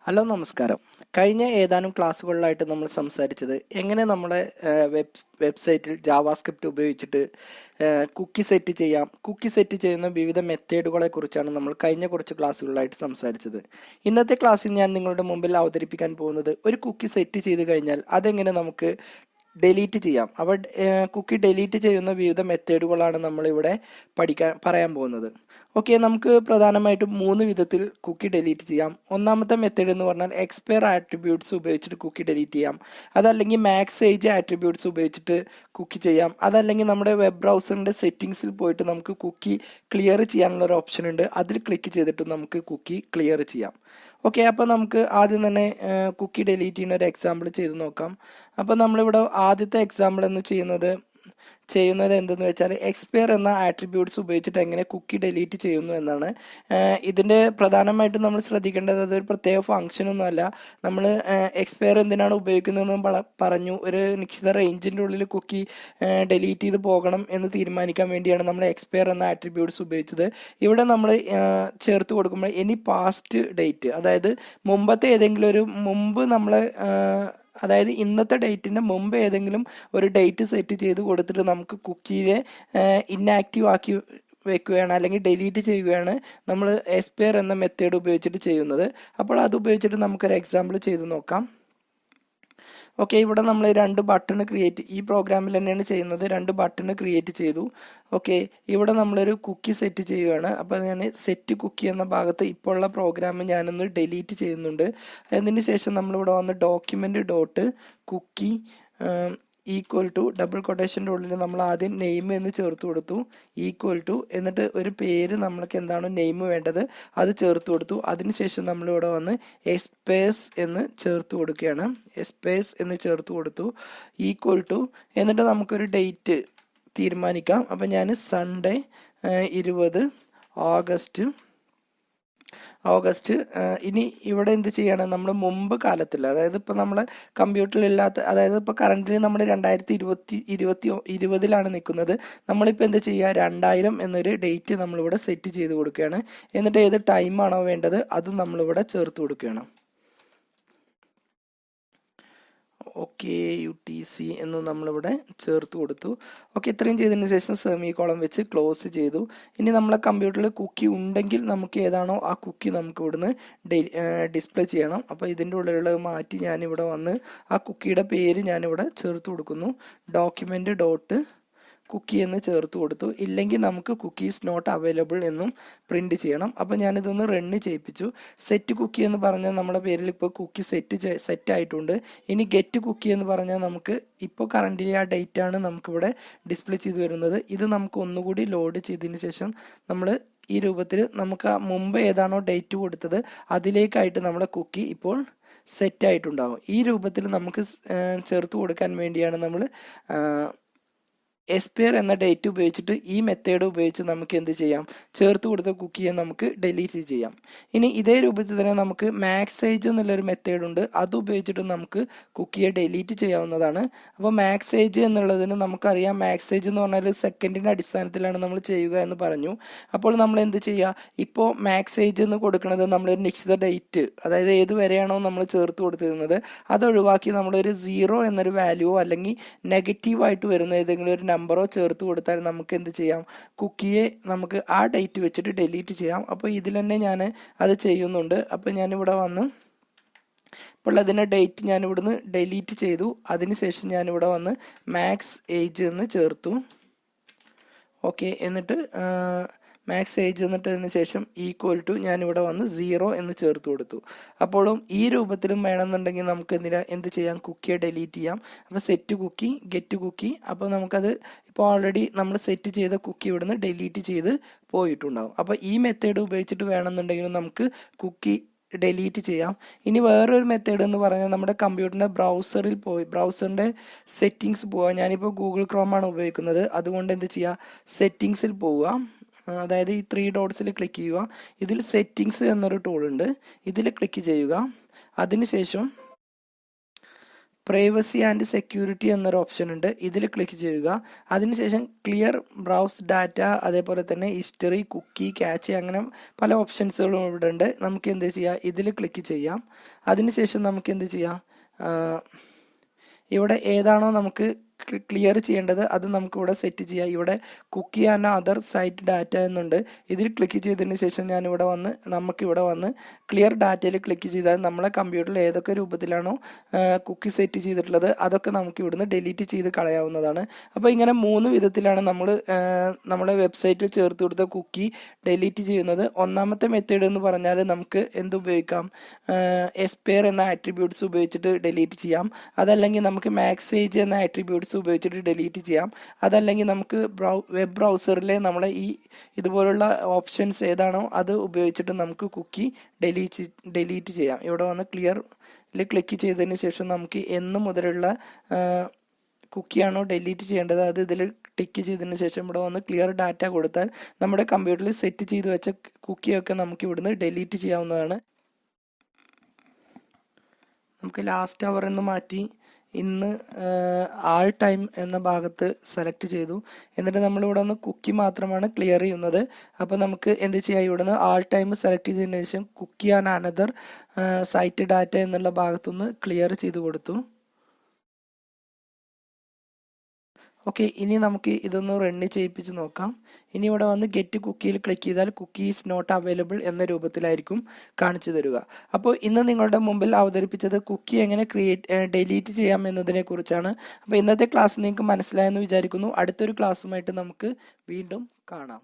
Hello നമസ്കാരം. കഴിഞ്ഞ ഏതാനും ക്ലാസ്സുകളിലായിട്ട് നമ്മൾ സംസാരിച്ചത് എങ്ങനെ നമ്മുടെ വെബ്സൈറ്റിൽ ജാവാസ്ക്രിപ്റ്റ് ഉപയോഗിച്ചിട്ട് കുക്കി സെറ്റ് ചെയ്യാം, കുക്കി സെറ്റ് ചെയ്യുന്ന വിവിധ മെത്തേഡുകളെ കുറിച്ചാണ് നമ്മൾ കഴിഞ്ഞ കുറച്ച് ക്ലാസ്സുകളിലായിട്ട് സംസാരിച്ചത്. ഇന്നത്തെ ക്ലാസ്സിൽ ഞാൻ നിങ്ങളുടെ മുമ്പിൽ അവതരിപ്പിക്കാൻ പോകുന്നത് ഒരു കുക്കി സെറ്റ് ചെയ്ത് കഴിഞ്ഞാൽ അതെങ്ങനെ നമുക്ക് ഡിലീറ്റ് ചെയ്യാം. അപ്പോൾ കുക്കി ഡിലീറ്റ് ചെയ്യുന്ന വിവിധ മെത്തേഡുകളാണ് നമ്മളിവിടെ പറയാൻ പോകുന്നത്. ഓക്കെ, നമുക്ക് പ്രധാനമായിട്ടും 3 വിധത്തിൽ കുക്കി ഡിലീറ്റ് ചെയ്യാം. ഒന്നാമത്തെ മെത്തേഡ് എന്ന് പറഞ്ഞാൽ എക്സ്പയർ ആട്രിബ്യൂട്ട്സ് ഉപയോഗിച്ചിട്ട് കുക്കി ഡിലീറ്റ് ചെയ്യാം. അതല്ലെങ്കിൽ മാക്സ് ഏജ് ആട്രിബ്യൂട്ട്സ് ഉപയോഗിച്ചിട്ട് കുക്കി ചെയ്യാം. അതല്ലെങ്കിൽ നമ്മുടെ വെബ് ബ്രൗസറിൻ്റെ സെറ്റിങ്സിൽ പോയിട്ട് നമുക്ക് കുക്കി ക്ലിയർ ചെയ്യാനുള്ള ഒരു ഓപ്ഷൻ ഉണ്ട്. അതിൽ ക്ലിക്ക് ചെയ്തിട്ട് നമുക്ക് കുക്കി ക്ലിയർ ചെയ്യാം. ഓക്കെ, അപ്പോൾ നമുക്ക് ആദ്യം തന്നെ കുക്കി ഡിലീറ്റ് ചെയ്യുന്ന ഒരു എക്സാമ്പിൾ ചെയ്ത് നോക്കാം. അപ്പോൾ നമ്മളിവിടെ ആദ്യത്തെ എക്സാമ്പിൾ എന്ന് ചെയ്യുന്നത് എന്തെന്ന് വെച്ചാൽ എക്സ്പയർ എന്ന ആട്രിബ്യൂട്ട്സ് ഉപയോഗിച്ചിട്ട് എങ്ങനെ കുക്കി ഡിലീറ്റ് ചെയ്യുന്നു എന്നാണ്. ഇതിൻ്റെ പ്രധാനമായിട്ടും നമ്മൾ ശ്രദ്ധിക്കേണ്ടത് അതൊരു പ്രത്യേക ഫംഗ്ഷനൊന്നുമല്ല. നമ്മൾ എക്സ്പയർ എന്തിനാണ് ഉപയോഗിക്കുന്നതെന്ന് പറഞ്ഞു. ഒരു നിശ്ചിത റേഞ്ചിൻ്റെ ഉള്ളിൽ കുക്കി ഡിലീറ്റ് ചെയ്ത് പോകണം എന്ന് തീരുമാനിക്കാൻ വേണ്ടിയാണ് നമ്മൾ എക്സ്പയർ എന്ന ആട്രിബ്യൂട്ട്സ് ഉപയോഗിച്ചത്. ഇവിടെ നമ്മൾ ചേർത്ത് കൊടുക്കുമ്പോൾ എനി പാസ്റ്റ് ഡേറ്റ്, അതായത് മുമ്പത്തെ ഏതെങ്കിലും ഒരു അതായത് ഇന്നത്തെ ഡേറ്റിൻ്റെ മുമ്പ് ഏതെങ്കിലും ഒരു ഡേറ്റ് സെറ്റ് ചെയ്ത് കൊടുത്തിട്ട് നമുക്ക് കുക്കിയെ ഇന്നാക്റ്റീവ് ആക്കി വെക്കുകയാണ് അല്ലെങ്കിൽ ഡിലീറ്റ് ചെയ്യുകയാണ് നമ്മൾ എക്സ്പയർ എന്ന മെത്തേഡ് ഉപയോഗിച്ചിട്ട് ചെയ്യുന്നത്. അപ്പോൾ അത് ഉപയോഗിച്ചിട്ട് നമുക്കൊരു എക്സാമ്പിൾ ചെയ്ത് നോക്കാം. ഓക്കെ, ഇവിടെ നമ്മൾ 2 ബട്ടൺ ഈ പ്രോഗ്രാമിൽ തന്നെയാണ് ചെയ്യുന്നത്. 2 ബട്ടൺ ക്രിയേറ്റ് ചെയ്തു. ഓക്കെ, ഇവിടെ നമ്മളൊരു കുക്കി സെറ്റ് ചെയ്യുകയാണ്. അപ്പോൾ ഞാൻ സെറ്റ് കുക്കി എന്ന ഭാഗത്ത് ഇപ്പോൾ ഉള്ള പ്രോഗ്രാം ഞാനൊന്ന് ഡിലീറ്റ് ചെയ്യുന്നുണ്ട്. അതിന് ശേഷം നമ്മളിവിടെ വന്ന് document dot cookie equal to double കൊട്ടേഷൻ്റെ ഉള്ളിൽ നമ്മൾ ആദ്യം നെയിം എന്ന് ചേർത്ത് കൊടുത്തു. ഈക്വൽ ടു എന്നിട്ട് ഒരു പേര് നമ്മൾക്ക് എന്താണ് നെയിം വേണ്ടത് അത് ചേർത്ത് കൊടുത്തു. അതിനുശേഷം നമ്മളിവിടെ വന്ന് എസ്പേസ് എന്ന് ചേർത്ത് കൊടുക്കുകയാണ്. എസ്പേസ് എന്ന് ചേർത്ത് കൊടുത്തു. ഈക്വൽ ടു എന്നിട്ട് നമുക്കൊരു ഡേറ്റ് തീരുമാനിക്കാം. അപ്പം ഞാൻ സൺഡേ 20 ഓഗസ്റ്റ്. ഇനി ഇവിടെ എന്ത് ചെയ്യണം, നമ്മൾ മുമ്പ് കാലത്തിൽ, അതായത് ഇപ്പോൾ നമ്മൾ കമ്പ്യൂട്ടറിലില്ലാത്ത, അതായത് ഇപ്പോൾ കറൻ്റ് നമ്മൾ 2020 നിൽക്കുന്നത്. നമ്മളിപ്പോൾ എന്ത് ചെയ്യുക, 2000 എന്നൊരു ഡേറ്റ് നമ്മളിവിടെ സെറ്റ് ചെയ്ത് കൊടുക്കുകയാണ്. എന്നിട്ട് ഏത് ടൈമാണോ വേണ്ടത് അത് നമ്മളിവിടെ ചേർത്ത് കൊടുക്കുകയാണ്. ഓക്കെ, UTC എന്ന് നമ്മളിവിടെ ചേർത്ത് കൊടുത്തു. ഓക്കെ, ഇത്രയും ചെയ്തതിന് ശേഷം സെമി കോളം വെച്ച് ക്ലോസ് ചെയ്തു. ഇനി നമ്മളെ കമ്പ്യൂട്ടറിൽ കുക്കി ഉണ്ടെങ്കിൽ നമുക്ക് ഏതാണോ ആ കുക്കി നമുക്ക് ഇവിടുന്ന് ഡിസ്പ്ലേ ചെയ്യണം. അപ്പോൾ ഇതിൻ്റെ ഉള്ളിലുള്ളത് മാറ്റി ഞാനിവിടെ വന്ന് ആ കുക്കിയുടെ പേര് ഞാനിവിടെ ചേർത്ത് കൊടുക്കുന്നു. ഡോക്യുമെൻ്റ് ഡോട്ട് കുക്കി എന്ന് ചേർത്ത് കൊടുത്തു. ഇല്ലെങ്കിൽ നമുക്ക് കുക്കീസ് നോട്ട് അവൈലബിൾ എന്നും പ്രിന്റ് ചെയ്യണം. അപ്പോൾ ഞാനിതൊന്ന് റണ്ണ് ചെയ്യിപ്പിച്ചു. സെറ്റ് കുക്കി എന്ന് പറഞ്ഞാൽ നമ്മുടെ പേരിൽ ഇപ്പോൾ കുക്കി സെറ്റ് ആയിട്ടുണ്ട്. ഇനി ഗെറ്റ് കുക്കി എന്ന് പറഞ്ഞാൽ നമുക്ക് ഇപ്പോൾ കറൻ്റ് ആ ഡേറ്റ് ആണ് നമുക്കിവിടെ ഡിസ്പ്ലേ ചെയ്ത് വരുന്നത്. ഇത് നമുക്ക് ഒന്നുകൂടി ലോഡ് ചെയ്തതിന് ശേഷം നമ്മൾ ഈ രൂപത്തിൽ നമുക്ക് മുമ്പ് ഏതാണോ ഡേറ്റ് കൊടുത്തത് അതിലേക്കായിട്ട് നമ്മുടെ കുക്കി ഇപ്പോൾ സെറ്റ് ആയിട്ടുണ്ടാകും. ഈ രൂപത്തിൽ നമുക്ക് ചേർത്ത് കൊടുക്കാൻ വേണ്ടിയാണ് നമ്മൾ എക്സ്പയർ എന്ന ഡേറ്റ് ഉപയോഗിച്ചിട്ട് ഈ മെത്തേഡ് ഉപയോഗിച്ച് നമുക്ക് എന്ത് ചെയ്യാം, ചേർത്ത് കൊടുത്ത കുക്കിയെ നമുക്ക് ഡിലീറ്റ് ചെയ്യാം. ഇനി ഇതേ രൂപത്തിൽ തന്നെ നമുക്ക് മാക്സ് ഏജ് എന്നുള്ളൊരു മെത്തേഡ് ഉണ്ട്. അത് ഉപയോഗിച്ചിട്ട് നമുക്ക് കുക്കിയെ ഡിലീറ്റ് ചെയ്യാവുന്നതാണ്. അപ്പോൾ മാക്സ് ഏജ് എന്നുള്ളതിന് നമുക്കറിയാം, മാക്സ് ഏജ് എന്ന് പറഞ്ഞാൽ സെക്കൻഡിൻ്റെ അടിസ്ഥാനത്തിലാണ് നമ്മൾ ചെയ്യുക എന്ന് പറഞ്ഞു. അപ്പോൾ നമ്മൾ എന്ത് ചെയ്യുക, ഇപ്പോൾ മാക്സ് ഏജ് എന്ന് കൊടുക്കുന്നത് നമ്മളൊരു നിശ്ചിത ഡേറ്റ്, അതായത് ഏത് വരെയാണോ നമ്മൾ ചേർത്ത് കൊടുത്തിരുന്നത് അത് ഒഴിവാക്കി നമ്മളൊരു 0 എന്നൊരു വാല്യൂവോ അല്ലെങ്കിൽ നെഗറ്റീവായിട്ട് വരുന്ന ഏതെങ്കിലും ഒരു നമ്പറോ ചേർത്ത് കൊടുത്താൽ നമുക്ക് എന്ത് ചെയ്യാം, കുക്കിയെ നമുക്ക് ആ ഡേറ്റ് വെച്ചിട്ട് ഡിലീറ്റ് ചെയ്യാം. അപ്പോൾ ഇതിൽ തന്നെ ഞാൻ അത് ചെയ്യുന്നുണ്ട്. അപ്പോൾ ഞാനിവിടെ വന്ന് ഇപ്പോൾ അതിൻ്റെ ഡേറ്റ് ഞാൻ ഇവിടുന്ന് ഡിലീറ്റ് ചെയ്തു. അതിനുശേഷം ഞാനിവിടെ വന്ന് മാക്സ് ഏജ് എന്ന് ചേർത്തു. ഓക്കെ, എന്നിട്ട് മാക്സ് ഏജ് എന്നിട്ടതിന് ശേഷം ഈക്വൽ ടു ഞാനിവിടെ വന്ന് 0 എന്ന് ചേർത്ത് കൊടുത്തു. അപ്പോഴും ഈ രൂപത്തിലും വേണമെന്നുണ്ടെങ്കിൽ നമുക്ക് എന്ത് ചെയ്യാം, കുക്കിയെ ഡിലീറ്റ് ചെയ്യാം. അപ്പോൾ സെറ്റ് കുക്കി, ഗെറ്റ് കുക്കി, അപ്പോൾ നമുക്കത് ഇപ്പോൾ ഓൾറെഡി നമ്മൾ സെറ്റ് ചെയ്ത കുക്കി ഇവിടുന്ന് ഡിലീറ്റ് ചെയ്ത് പോയിട്ടുണ്ടാകും. അപ്പോൾ ഈ മെത്തേഡ് ഉപയോഗിച്ചിട്ട് വേണമെന്നുണ്ടെങ്കിൽ നമുക്ക് കുക്കി ഡിലീറ്റ് ചെയ്യാം. ഇനി വേറൊരു മെത്തേഡ് എന്ന് പറഞ്ഞാൽ നമ്മുടെ കമ്പ്യൂട്ടറിൻ്റെ ബ്രൗസറിൻ്റെ സെറ്റിങ്സ് പോവുക. ഞാനിപ്പോൾ ഗൂഗിൾ ക്രോമാണ് ഉപയോഗിക്കുന്നത്. അതുകൊണ്ട് എന്ത് ചെയ്യുക, സെറ്റിങ്സിൽ പോവുക. അതായത് ഈ 3 ഡോട്ട്സിൽ ക്ലിക്ക് ചെയ്യുക. ഇതിൽ സെറ്റിങ്സ് എന്നൊരു ടൂൾ ഉണ്ട്. ഇതിൽ ക്ലിക്ക് ചെയ്യുക. അതിനുശേഷം പ്രൈവസി ആൻഡ് സെക്യൂരിറ്റി എന്നൊരു ഓപ്ഷൻ ഉണ്ട്. ഇതിൽ ക്ലിക്ക് ചെയ്യുക. അതിനുശേഷം ക്ലിയർ ബ്രൗസ് ഡാറ്റ, അതേപോലെ തന്നെ ഹിസ്റ്ററി, കുക്കി, ക്യാച്ച്, അങ്ങനെ പല ഓപ്ഷൻസുകളും ഇവിടെ ഉണ്ട്. നമുക്ക് എന്ത് ചെയ്യാം, ഇതിൽ ക്ലിക്ക് ചെയ്യാം. അതിനുശേഷം നമുക്ക് എന്ത് ചെയ്യാം, ഇവിടെ ഏതാണോ നമുക്ക് ക്ലിയർ ചെയ്യേണ്ടത് അത് നമുക്ക് ഇവിടെ സെറ്റ് ചെയ്യാം. ഇവിടെ cookie and other site data എന്നുണ്ട്. ഇതിൽ ക്ലിക്ക് ചെയ്തതിന് ശേഷം നമുക്കിവിടെ വന്ന് ക്ലിയർ ഡാറ്റയിൽ ക്ലിക്ക് ചെയ്താൽ നമ്മളെ കമ്പ്യൂട്ടറിൽ ഏതൊക്കെ രൂപത്തിലാണോ കുക്കി സെറ്റ് ചെയ്തിട്ടുള്ളത് അതൊക്കെ നമുക്ക് ഇവിടുന്ന് ഡിലീറ്റ് ചെയ്ത് കളയാവുന്നതാണ്. അപ്പോൾ ഇങ്ങനെ 3 വിധത്തിലാണ് നമ്മൾ നമ്മളെ വെബ്സൈറ്റിൽ ചേർത്ത് കൊടുത്ത കുക്കി ഡിലീറ്റ് ചെയ്യുന്നത്. ഒന്നാമത്തെ മെത്തേഡ് എന്ന് പറഞ്ഞാൽ നമുക്ക് എന്ത് ഉപയോഗിക്കാം, എസ്പെയർ എന്ന ആട്രിബ്യൂട്ട്സ് ഉപയോഗിച്ചിട്ട് ഡിലീറ്റ് ചെയ്യാം. അതല്ലെങ്കിൽ നമുക്ക് മാക്സേജ് എന്ന ആട്രിബ്യൂട്ട്സ് ഉപയോഗിച്ചിട്ട് ഡിലീറ്റ് ചെയ്യാം. അതല്ലെങ്കിൽ നമുക്ക് വെബ് ബ്രൗസറിലെ നമ്മളെ ഇതുപോലുള്ള ഓപ്ഷൻസ് ഏതാണോ അത് ഉപയോഗിച്ചിട്ട് നമുക്ക് കുക്കി ഡിലീറ്റ് ചെയ്യാം. ഇവിടെ വന്ന് ക്ലിയറിൽ ക്ലിക്ക് ചെയ്തതിന് ശേഷം നമുക്ക് എന്ന് മുതലുള്ള കുക്കിയാണോ ഡിലീറ്റ് ചെയ്യേണ്ടത് അത് ഇതിൽ ടിക്ക് ചെയ്തതിന് ശേഷം ഇവിടെ വന്ന് ക്ലിയർ ഡാറ്റ കൊടുത്താൽ നമ്മുടെ കമ്പ്യൂട്ടറിൽ സെറ്റ് ചെയ്ത് വെച്ച കുക്കിയൊക്കെ നമുക്ക് ഇവിടുന്ന് ഡിലീറ്റ് ചെയ്യാവുന്നതാണ്. നമുക്ക് ലാസ്റ്റ് അവർ എന്ന് മാറ്റി ഇന്ന് ആൾ ടൈം എന്ന ഭാഗത്ത് സെലക്ട് ചെയ്തു. എന്നിട്ട് നമ്മളിവിടെ നിന്ന് കുക്കി മാത്രമാണ് ക്ലിയർ ചെയ്യുന്നത്. അപ്പോൾ നമുക്ക് എന്ത് ചെയ്യാം, ഇവിടെ നിന്ന് ആൾ ടൈം സെലക്ട് ചെയ്തതിന് ശേഷം cookie and another site data എന്നുള്ള ഭാഗത്തുനിന്ന് ക്ലിയർ ചെയ്ത് കൊടുത്തു. ഓക്കെ, ഇനി നമുക്ക് ഇതൊന്ന് റണ്ണ് ചെയ്യിപ്പിച്ച് നോക്കാം. ഇനി ഇവിടെ വന്ന് ഗെറ്റ് കുക്കിയിൽ ക്ലിക്ക് ചെയ്താൽ കുക്കി ഈസ് നോട്ട് അവൈലബിൾ എന്ന രൂപത്തിലായിരിക്കും കാണിച്ചു തരിക. അപ്പോൾ ഇന്ന് നിങ്ങളുടെ മുമ്പിൽ അവതരിപ്പിച്ചത് കുക്കി എങ്ങനെ ഡിലീറ്റ് ചെയ്യാം എന്നതിനെ കുറിച്ചാണ്. അപ്പോൾ ഇന്നത്തെ ക്ലാസ് നിങ്ങൾക്ക് മനസ്സിലായെന്ന് വിചാരിക്കുന്നു. അടുത്തൊരു ക്ലാസ്സുമായിട്ട് നമുക്ക് വീണ്ടും കാണാം.